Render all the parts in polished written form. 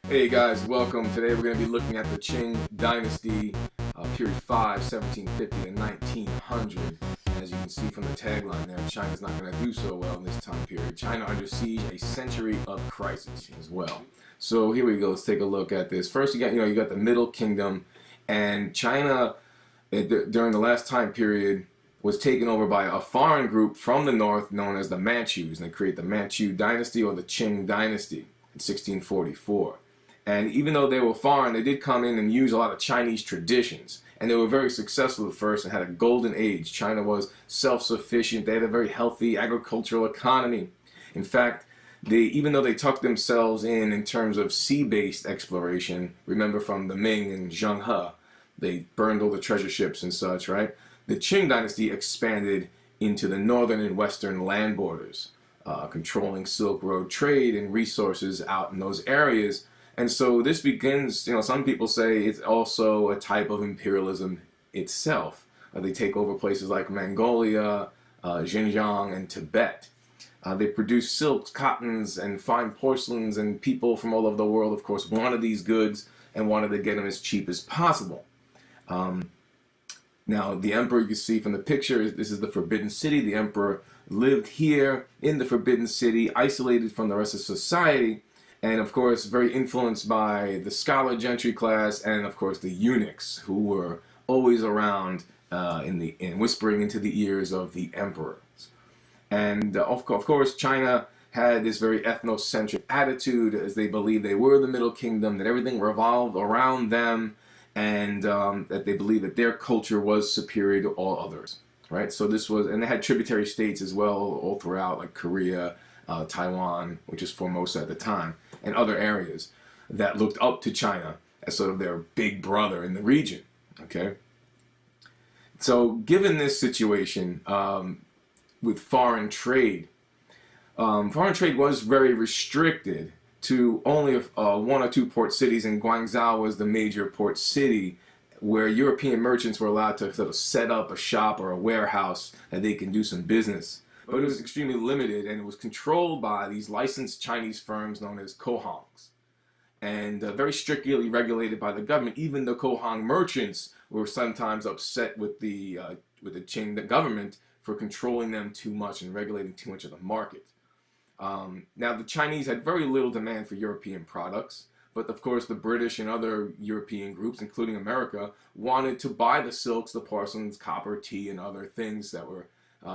Hey guys, welcome. Today we're going to be looking at the Qing Dynasty, period 5, 1750 to 1900. As you can see from the tagline there, China's not going to do so well in this time period. China under siege, a century of crisis as well. So here we go. Let's take a look at this. First, you got the Middle Kingdom, and China during the last time period was taken over by a foreign group from the north known as the Manchus, and they create the Manchu Dynasty or the Qing Dynasty in 1644. And even though they were foreign, they did come in and use a lot of Chinese traditions. And they were very successful at first and had a golden age. China was self-sufficient. They had a very healthy agricultural economy. In fact, even though they tucked themselves in terms of sea-based exploration, remember from the Ming and Zheng He, they burned all the treasure ships and such, right? The Qing Dynasty expanded into the northern and western land borders, controlling Silk Road trade and resources out in those areas. And so this begins, some people say it's also a type of imperialism itself. They take over places like Mongolia, Xinjiang, and Tibet. They produce silks, cottons, and fine porcelains, and people from all over the world, of course, wanted these goods and wanted to get them as cheap as possible. Now, the emperor, you can see from the picture, this is the Forbidden City. The emperor lived here in the Forbidden City, isolated from the rest of society, and of course very influenced by the scholar gentry class and of course the eunuchs who were always around in whispering into the ears of the emperors. And of course China had this very ethnocentric attitude, as they believed they were the Middle Kingdom, that everything revolved around them, and that they believed that their culture was superior to all others, right? So this was, and they had tributary states as well all throughout, like Korea, Taiwan, which is Formosa at the time, and other areas that looked up to China as sort of their big brother in the region. Okay, so given this situation with foreign trade was very restricted to only one or two port cities, and Guangzhou was the major port city where European merchants were allowed to sort of set up a shop or a warehouse that they can do some business. But it was extremely limited, and it was controlled by these licensed Chinese firms known as Kohangs, and very strictly regulated by the government. Even the Kohang merchants were sometimes upset with the Qing government for controlling them too much and regulating too much of the market. Now, the Chinese had very little demand for European products, but of course the British and other European groups, including America, wanted to buy the silks, the porcelains, copper, tea, and other things that were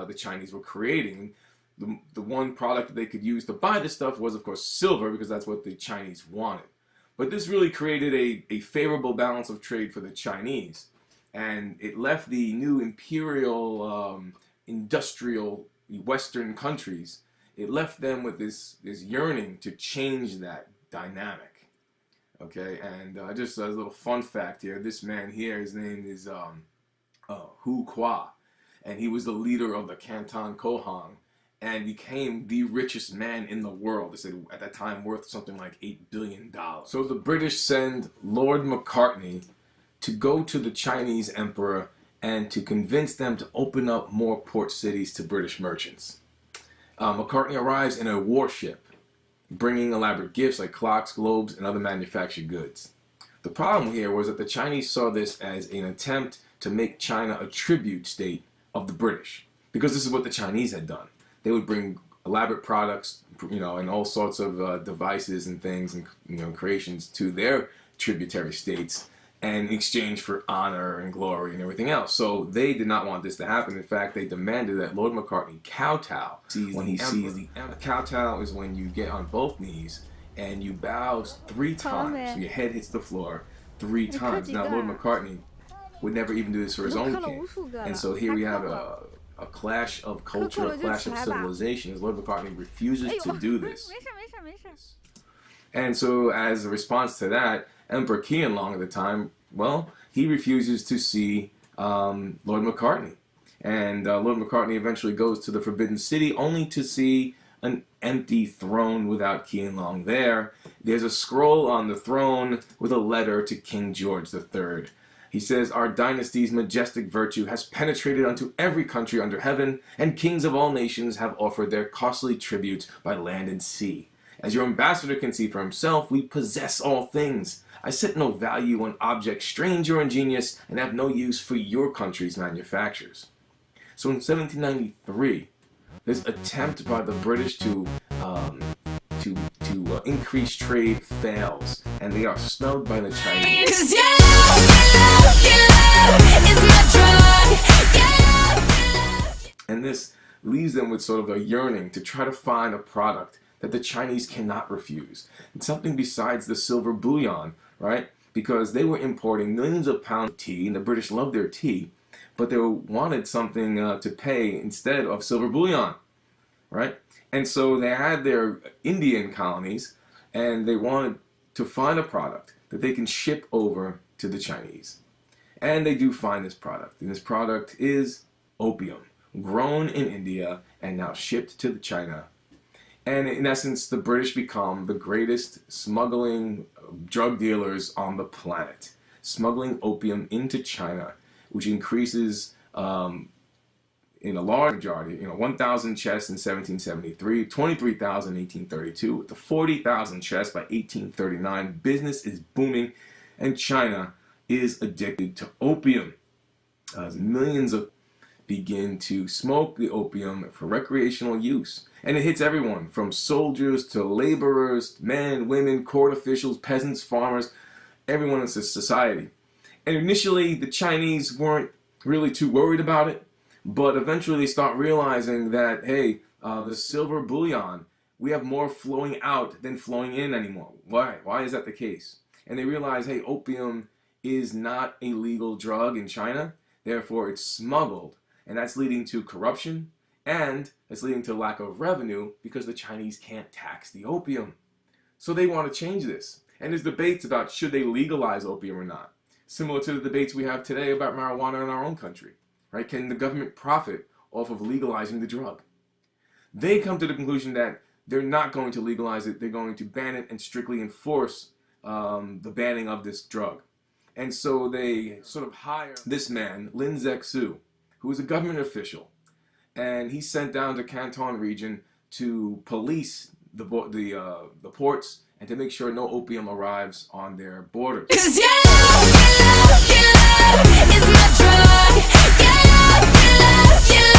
the Chinese were creating. The one product that they could use to buy this stuff was, of course, silver, because that's what the Chinese wanted. But this really created a favorable balance of trade for the Chinese, and it left the new imperial industrial Western countries, it left them with this yearning to change that dynamic. Okay, and just a little fun fact here, this man here, his name is Hu Qua, and he was the leader of the Canton Kohang and became the richest man in the world. They said at that time worth something like $8 billion. So the British send Lord Macartney to go to the Chinese emperor and to convince them to open up more port cities to British merchants. Macartney arrives in a warship, bringing elaborate gifts like clocks, globes, and other manufactured goods. The problem here was that the Chinese saw this as an attempt to make China a tribute state of the British, because this is what the Chinese had done. They would bring elaborate products, and all sorts of devices and things and creations to their tributary states, and in exchange for honor and glory and everything else. So they did not want this to happen. In fact, they demanded that Lord Macartney kowtow when he sees the emperor. Kowtow is when you get on both knees and you bow 3 times. So your head hits the floor 3 times. Now, Lord Macartney would never even do this for his own king. And so here we have a clash of culture, a clash of civilization, as Lord Macartney refuses to do this. And so as a response to that, Emperor Qianlong at the time, well, he refuses to see Lord Macartney. And Lord Macartney eventually goes to the Forbidden City, only to see an empty throne without Qianlong there. There's a scroll on the throne with a letter to King George III. He says, "Our dynasty's majestic virtue has penetrated unto every country under heaven, and kings of all nations have offered their costly tribute by land and sea. As your ambassador can see for himself, we possess all things. I set no value on objects strange or ingenious, and have no use for your country's manufactures. So in 1793, this attempt by the British to increase trade fails, and they are snubbed by the Chinese. 'Cause your love is my drug. And this leaves them with sort of a yearning to try to find a product that the Chinese cannot refuse. It's something besides the silver bullion, right? Because they were importing millions of pounds of tea, and the British loved their tea, but they wanted something to pay instead of silver bullion, right? And so they had their Indian colonies, and they wanted to find a product that they can ship over to the Chinese. And they do find this product, and this product is opium, grown in India and now shipped to China. And in essence, the British become the greatest smuggling drug dealers on the planet, smuggling opium into China, which increases in a large majority, 1,000 chests in 1773, 23,000 in 1832, with the 40,000 chests by 1839. Business is booming, and China is addicted to opium. Millions of begin to smoke the opium for recreational use. And it hits everyone, from soldiers to laborers, men, women, court officials, peasants, farmers, everyone in society. And initially, the Chinese weren't really too worried about it, but eventually they start realizing that, hey, the silver bullion, we have more flowing out than flowing in anymore. Why? Why is that the case? And they realize, hey, opium is not a legal drug in China, therefore it's smuggled. And that's leading to corruption, and it's leading to lack of revenue because the Chinese can't tax the opium. So they want to change this. And there's debates about should they legalize opium or not. Similar to the debates we have today about marijuana in our own country. Right? Can the government profit off of legalizing the drug? They come to the conclusion that they're not going to legalize it. They're going to ban it and strictly enforce the banning of this drug. And so they sort of hire this man, Lin Zexu, who was a government official, and he's sent down to Canton region to police the ports and to make sure no opium arrives on their borders. 'Cause your love is my drug. Your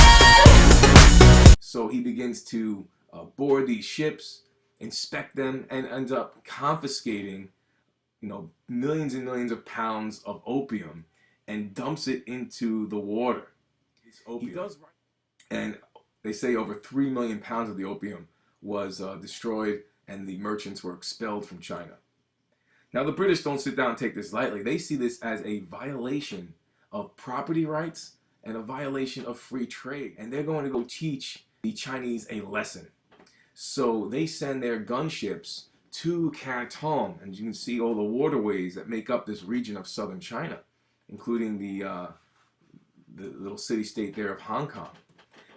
love. So he begins to board these ships, inspect them, and ends up confiscating, millions and millions of pounds of opium and dumps it into the water. He does, and they say over 3 million pounds of the opium was destroyed, and the merchants were expelled from China. Now, the British don't sit down and take this lightly. They see this as a violation of property rights and a violation of free trade, and they're going to go teach the Chinese a lesson. So they send their gunships to Canton, and you can see all the waterways that make up this region of southern China, including the little city-state there of Hong Kong.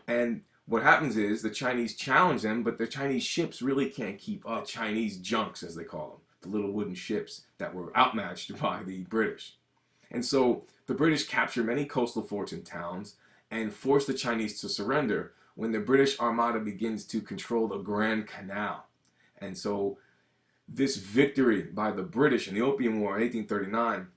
And what happens is the Chinese challenge them, but the Chinese ships really can't keep up. Chinese junks, as they call them, the little wooden ships that were outmatched by the British. And so the British capture many coastal forts and towns and force the Chinese to surrender when the British Armada begins to control the Grand Canal. And so this victory by the British in the Opium War in 1839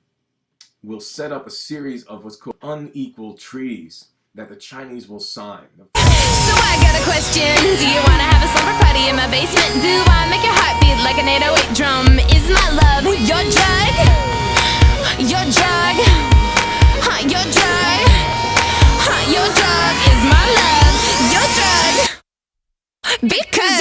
will set up a series of what's called unequal treaties that the Chinese will sign. So I got a question. Do you want to have a slumber party in my basement? Do I make your heart beat like an 808 drum? Is my love your drug? Your drug? Your drug? Your drug is my love. Your drug? Because